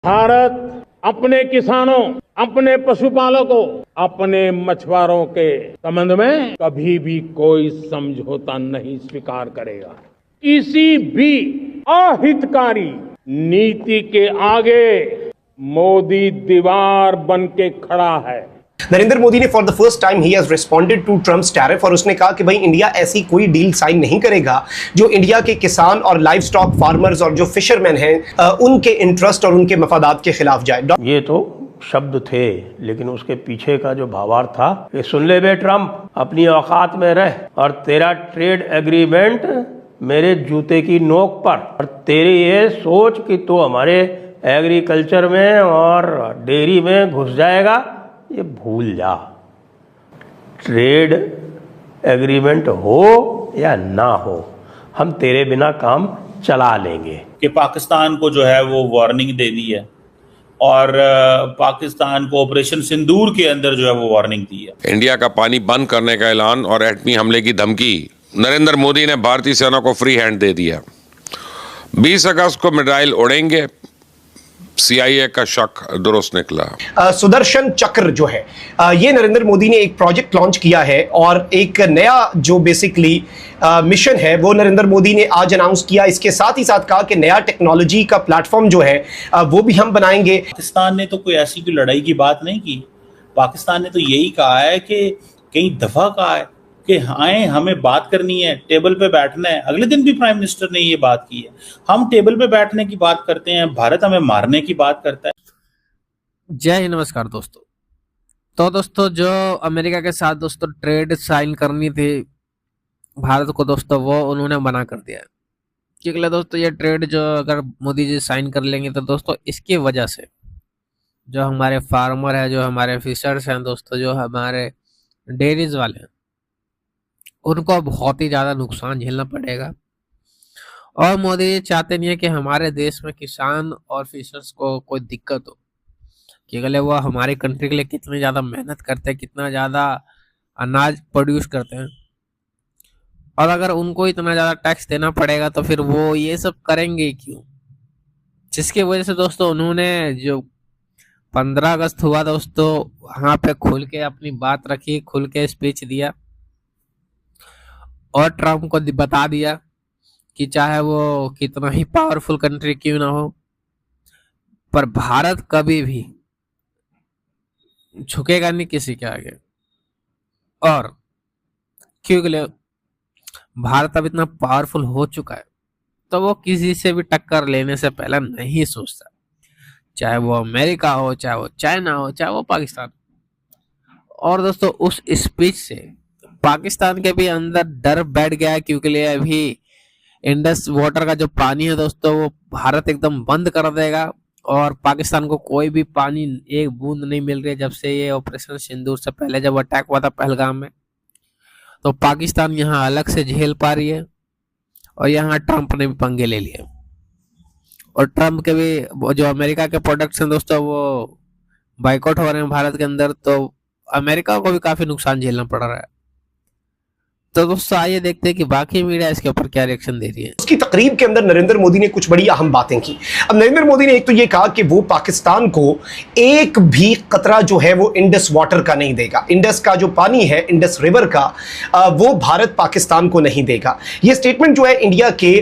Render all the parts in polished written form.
भारत अपने किसानों, अपने पशुपालकों, अपने मछुआरों के संबंध में कभी भी कोई समझौता नहीं स्वीकार करेगा। किसी भी अहितकारी नीति के आगे मोदी दीवार बन के खड़ा है। नरेंद्र मोदी ने फॉर द फर्स्ट टाइम ही has responded to Trump's tariff और उसने कहा कि भाई इंडिया ऐसी कोई डील साइन नहीं करेगा जो इंडिया के किसान और लाइव स्टॉक फार्मर्स और जो फिशरमैन हैं उनके इंटरेस्ट और उनके मफादात के खिलाफ जाए। ये तो शब्द थे, लेकिन उसके पीछे का जो भावार्थ था कि सुन ले बे ट्रम्प, अपनी औकात में रह और तेरा ट्रेड एग्रीमेंट मेरे जूते की नोक पर, और तेरी ये सोच कि तू हमारे एग्रीकल्चर में और डेयरी में घुस जाएगा, ये भूल जा। ट्रेड एग्रीमेंट हो या ना हो, हम तेरे बिना काम चला लेंगे। कि पाकिस्तान को जो है वो वार्निंग दे दी है और पाकिस्तान को ऑपरेशन सिंदूर के अंदर जो है वो वार्निंग दी है। इंडिया का पानी बंद करने का ऐलान और एटमी हमले की धमकी, नरेंद्र मोदी ने भारतीय सेना को फ्री हैंड दे दिया। 20 अगस्त को मिसाइल उड़ेंगे, CIA का शक दुरुस्त निकला। सुदर्शन चक्र जो है ये नरेंद्र मोदी ने एक प्रोजेक्ट लॉन्च किया है और एक नया जो बेसिकली मिशन है वो नरेंद्र मोदी ने आज अनाउंस किया। इसके साथ ही साथ कहा कि नया टेक्नोलॉजी का प्लेटफॉर्म जो है वो भी हम बनाएंगे। पाकिस्तान ने तो कोई ऐसी कोई लड़ाई की बात नहीं की। पाकिस्तान ने तो यही कहा है कि कई दफा कहा है कि आए हमें बात करनी है, टेबल पे बैठना है। अगले दिन भी प्राइम मिनिस्टर ने ये बात की है, हम टेबल पे बैठने की बात करते हैं, भारत हमें मारने की बात करता है। जय हिंद, नमस्कार दोस्तों। तो दोस्तों जो अमेरिका के साथ दोस्तों ट्रेड साइन करनी थी भारत को दोस्तों, वो उन्होंने मना कर दिया है। क्योंकि दोस्तों ये ट्रेड जो अगर मोदी जी साइन कर लेंगे तो दोस्तों इसकी वजह से जो हमारे फार्मर है, जो हमारे फिशर्स हैं दोस्तों, जो हमारे डेयरीज वाले हैं, उनको बहुत ही ज़्यादा नुकसान झेलना पड़ेगा। और मोदी जी चाहते नहीं है कि हमारे देश में किसान और फिशर्स को कोई दिक्कत हो, क्योंकि वो हमारी कंट्री के लिए कितनी ज़्यादा मेहनत करते हैं, कितना ज़्यादा अनाज प्रोड्यूस करते हैं, और अगर उनको इतना ज़्यादा टैक्स देना पड़ेगा तो फिर वो ये सब करेंगे क्यों। जिसकी वजह से दोस्तों उन्होंने जो 15 अगस्त हुआ दोस्तों, वहाँ पे खुल के अपनी बात रखी, खुल के स्पीच दिया और ट्रम्प को बता दिया कि चाहे वो कितना ही पावरफुल कंट्री क्यों ना हो, पर भारत कभी भी झुकेगा नहीं किसी के आगे। और क्योंकि भारत अब इतना पावरफुल हो चुका है तो वो किसी से भी टक्कर लेने से पहले नहीं सोचता, चाहे वो अमेरिका हो, चाहे वो चाइना हो, चाहे वो पाकिस्तान। और दोस्तों उस स्पीच से पाकिस्तान के भी अंदर डर बैठ गया, क्योंकि अभी इंडस वाटर का जो पानी है दोस्तों वो भारत एकदम बंद कर देगा और पाकिस्तान को कोई भी पानी एक बूंद नहीं मिल रही है जब से ये ऑपरेशन सिंदूर से पहले जब अटैक हुआ था पहलगाम में। तो पाकिस्तान यहाँ अलग से झेल पा रही है और यहाँ ट्रम्प ने भी पंगे ले लिए, और ट्रम्प के भी जो अमेरिका के प्रोडक्ट्स हैं दोस्तों वो बाइकआउट हो रहे हैं भारत के अंदर, तो अमेरिका को भी काफी नुकसान झेलना पड़ रहा है। तो दोस्तों आइए देखते हैं कि बाकी मीडिया इसके ऊपर क्या रिएक्शन दे रही है। उसकी तकरीब के अंदर नरेंद्र मोदी ने कुछ बड़ी अहम बातें की। अब नरेंद्र मोदी ने एक तो ये कहा कि वो पाकिस्तान को एक भी कतरा जो है वो इंडस वाटर का नहीं देगा, इंडस का जो पानी है, इंडस रिवर का, वो भारत पाकिस्तान को नहीं देगा। ये स्टेटमेंट जो है इंडिया के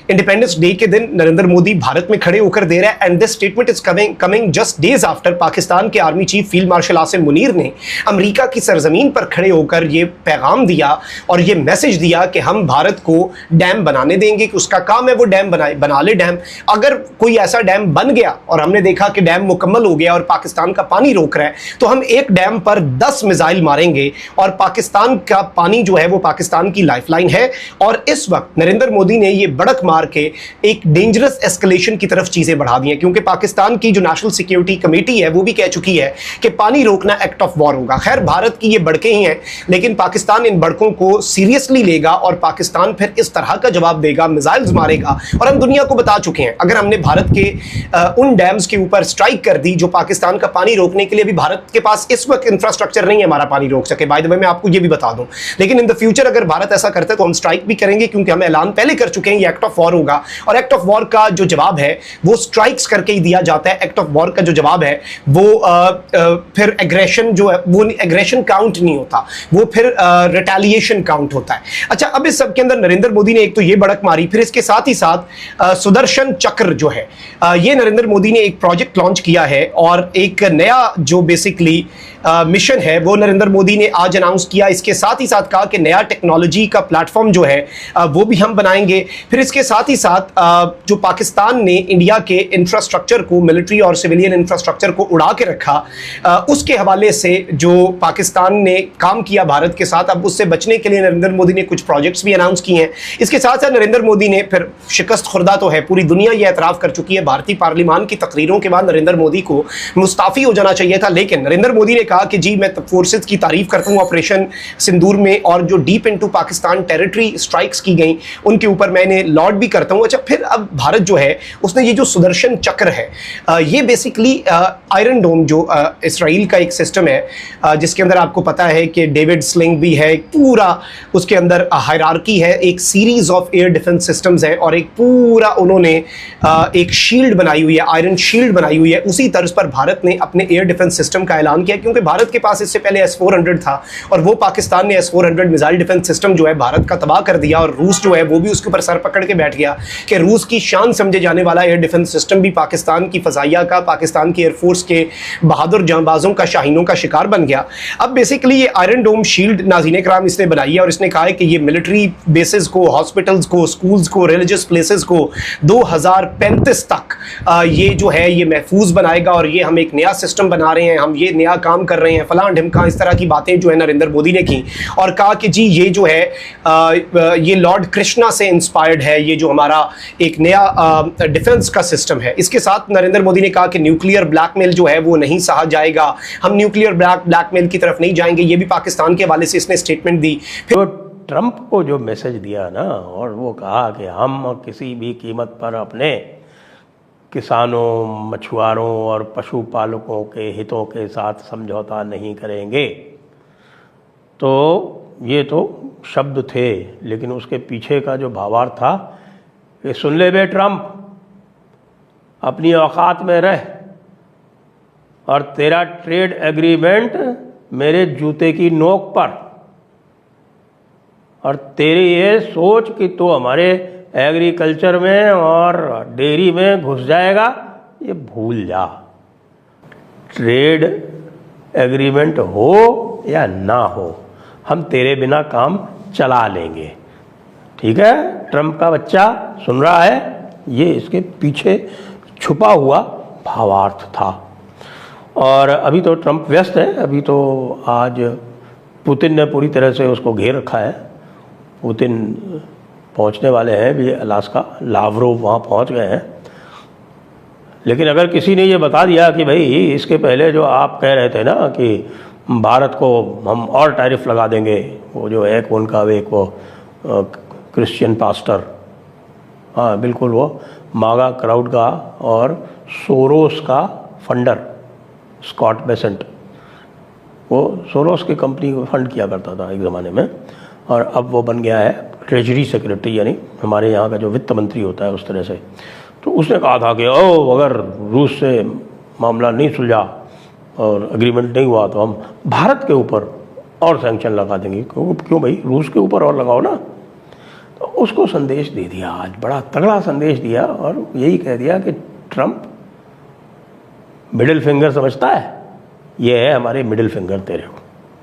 इंडिपेंडेंस डे के दिन नरेंद्र मोदी भारत में खड़े होकर दे रहा है। And this statement is coming just days after Pakistan के army chief field marshal Asim Munir ने अमेरिका की सरजमीन पर खड़े होकर ये पैगाम दिया और ये मैसेज दिया कि हम भारत को डैम बनाने देंगे, कि उसका काम है वो डैम बना ले डैम। अगर कोई ऐसा डैम बन गया और हमने देखा कि डैम मुकम्मल हो गया और पाकिस्तान का पानी रोक रहा है, तो हम एक डैम पर 10 मिसाइल मारेंगे और पाकिस्तान का पानी जो है वो पाकिस्तान की लाइफलाइन है। और इस वक्त नरेंद्र मोदी ने ये बड़क मार के एक डेंजरस एस्केलेशन की तरफ चीजें बढ़ा दी हैं, क्योंकि पाकिस्तान की जो नेशनल सिक्योरिटी कमेटी है वो भी कह चुकी है कि पानी रोकना एक्ट ऑफ वॉर होगा। खैर भारत की ये बड़कें ही हैं, लेकिन पाकिस्तान इन बड़कों हरकतों को सीरियसली लेगा और पाकिस्तान फिर इस तरह का जवाब देगा, मिसाइल्स मारेगा। और हम दुनिया को बता चुके हैं, अगर हमने भारत के उन डैम्स के ऊपर स्ट्राइक कर दी जो पाकिस्तान का पानी रोकने के लिए, भी भारत के पास इस वक्त इंफ्रास्ट्रक्चर नहीं है हमारा पानी रोक सके। बाय द वे मैं आपको ये भी बता दूं, लेकिन इन द फ्यूचर अगर भारत ऐसा करता है तो हम स्ट्राइक भी करेंगे, क्योंकि हम ऐलान पहले कर चुके हैं ये एक्ट ऑफ वॉर होगा। और एक्ट ऑफ वॉर का जो जवाब है वो स्ट्राइक्स करके ही दिया जाता है। एक्ट ऑफ वॉर का जो जवाब है वो फिर एग्रेशन जो है वो एग्रेशन काउंट नहीं होता, वो फिर रिटेलिएशन काउंट होता है। अच्छा, अब इस सब के अंदर नरेंद्र मोदी ने एक तो ये बड़क मारी, फिर इसके साथ ही साथ सुदर्शन चक्र जो है ये नरेंद्र मोदी ने एक प्रोजेक्ट लॉन्च किया है और एक नया जो बेसिकली मिशन है वो नरेंद्र मोदी ने आज अनाउंस किया। इसके साथ ही साथ कहा कि नया टेक्नोलॉजी का प्लेटफॉर्म जो है वो भी हम बनाएंगे। फिर इसके साथ ही साथ जो पाकिस्तान ने इंडिया के इंफ्रास्ट्रक्चर को, मिलिट्री और सिविलियन इंफ्रास्ट्रक्चर को उड़ा के रखा, उसके हवाले से जो पाकिस्तान ने काम किया भारत के साथ, अब उससे बचने के लिए नरेंद्र मोदी ने कुछ प्रोजेक्ट्स भी अनाउंस किए हैं। इसके साथ साथ नरेंद्र मोदी ने फिर शिकस्त खुर्दा तो है, पूरी दुनिया ये एतराफ़ कर चुकी है, भारतीय पार्लियामान की तकरीरों के बाद नरेंद्र मोदी को मुस्ताफ़ी हो जाना चाहिए था। लेकिन नरेंद्र मोदी ने कहा कि जी मैं फोर्सेस की तारीफ करता हूं ऑपरेशन सिंदूर में, और जो deep into Pakistan territory strikes की गई उनके ऊपर मैंने लॉर्ड भी करता हूं। अच्छा, फिर अब भारत जो है उसने ये जो सुदर्शन चक्र है, ये बेसिकली आयरन डोम जो इसराइल का एक सिस्टम है जिसके अंदर आपको पता है कि डेविड स्लिंग भी है, पूरा उसके अंदर हायरार्की है, एक series of air defence systems है और एक पूरा उन्होंने एक शील्ड बनाई हुई है, आयरन शील्ड बनाई हुई है। उसी तर्ज पर भारत ने अपने एयर डिफेंस सिस्टम का ऐलान किया, क्योंकि भारत के पास इससे पहले S-400 था और वो पाकिस्तान ने S-400 मिसाइल डिफेंस सिस्टम जो है भारत का तबाह कर दिया, और रूस जो है वो भी उसके ऊपर सर पकड़ के बैठ गया कि रूस की शान समझे जाने वाला एयर डिफेंस सिस्टम भी पाकिस्तान की फजाइया का, पाकिस्तान की एयरफोर्स के बहादुर जांबाजों का, शाहीनों का शिकार बन गया। अब बेसिकली ये आयरन डोम शील्ड नाज़रीन कराम इसने बनाई है और इसने कहा है कि ये मिलिट्री बेसिस को, हॉस्पिटल्स को, स्कूल्स को, रिलीजियस प्लेसेस को 2035 तक ये जो है ये महफूज बनाएगा और ये हम एक नया सिस्टम बना रहे हैं, हम ये नया काम कर रहे हैं, फलां ढिमका, इस तरह की बातें जो है नरेंद्र मोदी ने की। और कहा कि जी ये जो है ये लॉर्ड कृष्णा से इंस्पायर्ड है, ये जो हमारा एक नया डिफेंस का सिस्टम है। इसके साथ नरेंद्र मोदी ने कहा कि न्यूक्लियर ब्लैकमेल जो है वो नहीं सहा जाएगा, हम न्यूक्लियर ब्लैकमेल की तरफ नहीं जाएंगे, ये भी पाकिस्तान के हवाले से इसने स्टेटमेंट दी। तो ट्रंप को जो मैसेज दिया ना, और वो कहा कि हम किसी भी कीमत पर अपने किसानों, मछुआरों और पशुपालकों के हितों के साथ समझौता नहीं करेंगे, तो ये तो शब्द थे, लेकिन उसके पीछे का जो भावार्थ था कि सुन ले बे ट्रंप, अपनी औकात में रह और तेरा ट्रेड एग्रीमेंट मेरे जूते की नोक पर, और तेरी ये सोच कि तू हमारे एग्रीकल्चर में और डेयरी में घुस जाएगा, ये भूल जा। ट्रेड एग्रीमेंट हो या ना हो, हम तेरे बिना काम चला लेंगे। ठीक है, ट्रंप का बच्चा सुन रहा है, ये इसके पीछे छुपा हुआ भावार्थ था। और अभी तो ट्रंप व्यस्त है, अभी तो आज पुतिन ने पूरी तरह से उसको घेर रखा है। पुतिन पहुंचने वाले हैं भी अलास्का, लावरोव वहाँ पहुंच गए हैं। लेकिन अगर किसी ने ये बता दिया कि भाई इसके पहले जो आप कह रहे थे ना कि भारत को हम और टैरिफ लगा देंगे, वो जो एक उनका एक वो क्रिश्चियन पास्टर, हाँ बिल्कुल, वो मागा क्राउड का और सोरोस का फंडर स्कॉट बेसेंट, वो सोरोस की कंपनी को फंड किया करता था एक ज़माने में, और अब वो बन गया है ट्रेजरी सेक्रेटरी, यानी हमारे यहाँ का जो वित्त मंत्री होता है उस तरह से। तो उसने कहा था कि अगर रूस से मामला नहीं सुलझा और एग्रीमेंट नहीं हुआ तो हम भारत के ऊपर और सैंक्शन लगा देंगे। क्यों भाई, रूस के ऊपर और लगाओ ना। तो उसको संदेश दे दिया, आज बड़ा तगड़ा संदेश दिया, और यही कह दिया कि ट्रंप मिडिल फिंगर समझता है, ये है हमारे मिडिल फिंगर तेरे को।